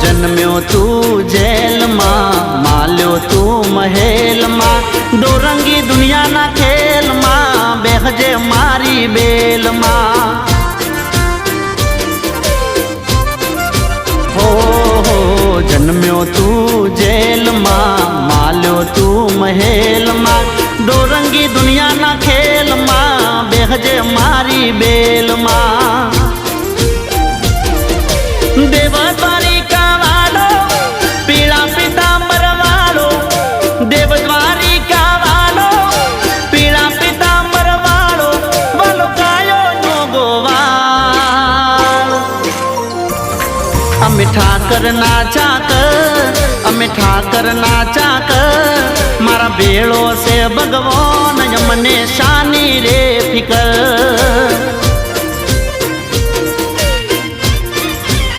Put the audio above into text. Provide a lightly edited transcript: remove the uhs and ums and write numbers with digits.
जन्म्यो तू जेल मां माल्यो तू महल मां डोरंगी दुनिया ना खेल मां बेहजे मारी बेल मां हो जन्म्यो तू जेल मां माल्यो तू महल मां डोरंगी दुनिया ना खेल मां बेहजे मारी बेल मां देवद्वारिका वालो पीड़ा पीतांबर वालो देवद्वारिका वालो पीड़ा पीतांबर वालो वालो कायो नो गोवाल अमे ठाकर नाचा कर अमे ठाकर नाचा कर मारा बेड़ो से भगवान यमने शानी रे फिकर